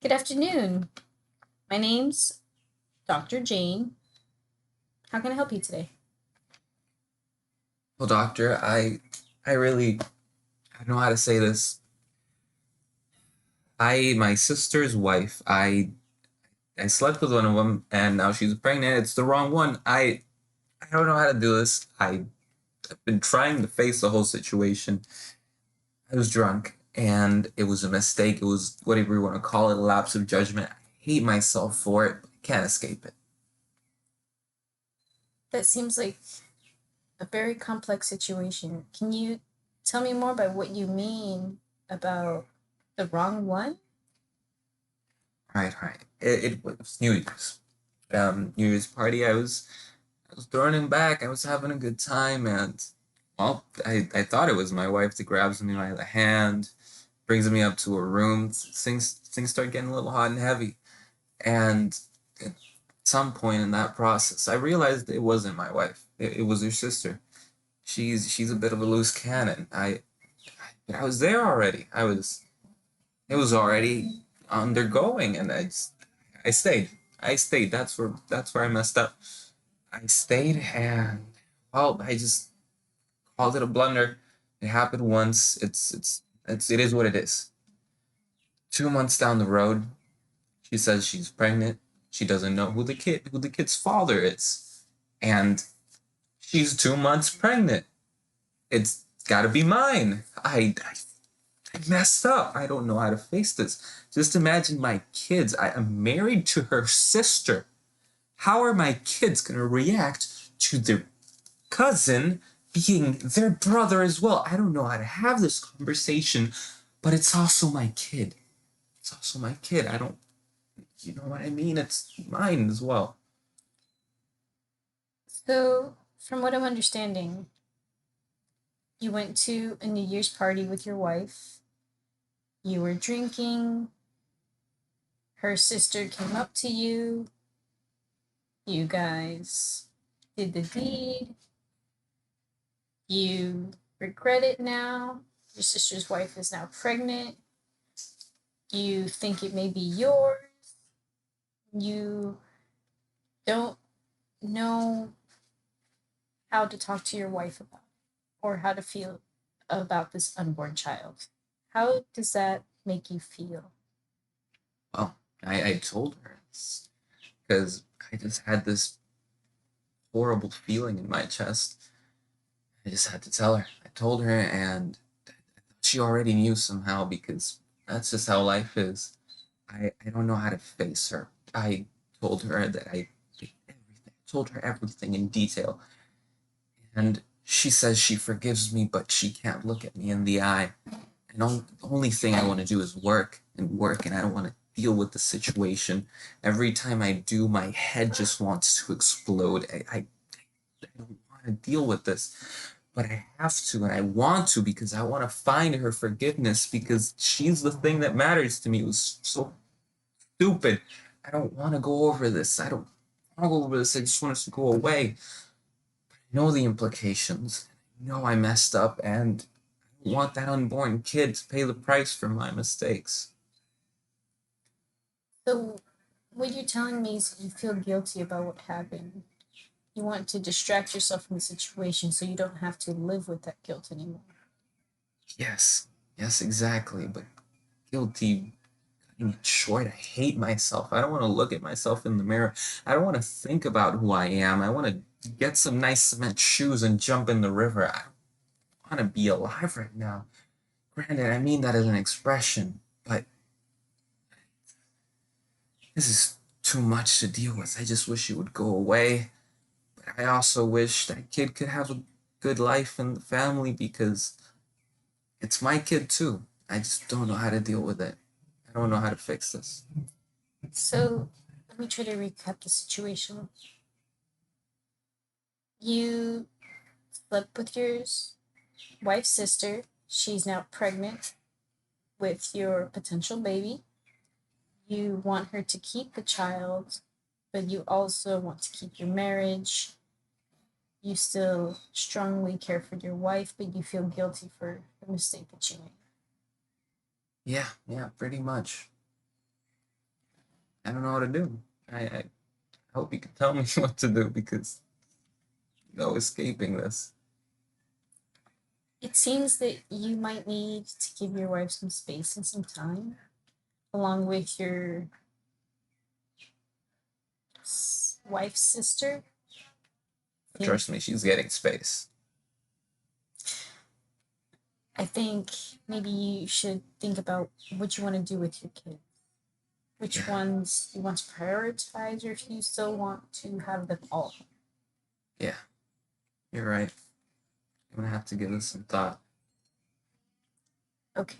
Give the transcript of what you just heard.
Good afternoon. My name's Dr. Jane. How can I help you today? Well, doctor, I really I don't know how to say this. My sister's wife, I slept with one of them, and now she's pregnant. It's the wrong one. I don't know how to do this. I've been trying to face the whole situation. I was drunk, and it was a mistake. It was whatever you want to call it, a lapse of judgment. I hate myself for it, but I can't escape it. That seems like a very complex situation. Can you tell me more about what you mean about the wrong one? Right. It was New Year's. New Year's party. I was throwing him back. I was having a good time, and well, I thought it was my wife that grabs me by the hand, brings me up to her room. Things start getting a little hot and heavy, and at some point in that process, I realized it wasn't my wife. It was her sister. She's a bit of a loose cannon. I was there already. It was already undergoing, and I stayed. I stayed. That's where I messed up. I stayed, and well, I just called it a blunder. It happened once. It is what it is. 2 months down the road, she says she's pregnant. She doesn't know who the kid's father is, and she's 2 months pregnant. It's got to be mine. I messed up. I don't know how to face this. Just imagine my kids. I am married to her sister. How are my kids gonna react to their cousin being their brother as well? I don't know how to have this conversation, but it's also my kid. It's also my kid. I don't, you know what I mean? It's mine as well. So, from what I'm understanding, you went to a New Year's party with your wife. You were drinking. Her sister came up to you. You guys did the deed. You regret it now. Your sister's wife is now pregnant. You think it may be yours. You don't know how to talk to your wife about it or how to feel about this unborn child. How does that make you feel? Well, I told her because I just had this horrible feeling in my chest. I just had to tell her. I told her, and she already knew somehow because that's just how life is. I don't know how to face her. I told her that I did everything. I told her everything in detail. And she says she forgives me, but she can't look at me in the eye. And the only thing I want to do is work and work, and I don't want to deal with the situation. Every time I do, my head just wants to explode. I don't want to deal with this, but I have to, and I want to because I want to find her forgiveness because she's the thing that matters to me. It was so stupid. I don't want to go over this. I don't want to go over this. I just want us to go away. I know the implications. I know I messed up, and I don't want that unborn kid to pay the price for my mistakes. So, what you're telling me is you feel guilty about what happened. You want to distract yourself from the situation so you don't have to live with that guilt anymore. Yes, yes, exactly. But guilty, in short, I hate myself. I don't want to look at myself in the mirror. I don't want to think about who I am. I want to get some nice cement shoes and jump in the river. I want to be alive right now. Granted, I mean that as an expression, but this is too much to deal with. I just wish it would go away. But I also wish that kid could have a good life in the family because it's my kid too. I just don't know how to deal with it. I don't know how to fix this. So, let me try to recap the situation. You slept with your wife's sister. She's now pregnant with your potential baby. You want her to keep the child, but you also want to keep your marriage. You still strongly care for your wife, but you feel guilty for the mistake that you made. Yeah, pretty much. I don't know what to do. I hope you can tell me what to do because no escaping this. It seems that you might need to give your wife some space and some time, along with your wife's sister. Trust me, she's getting space. I think maybe you should think about what you want to do with your kids. Which ones you want to prioritize, or if you still want to have them all. Yeah, you're right. I'm gonna have to give this some thought. Okay.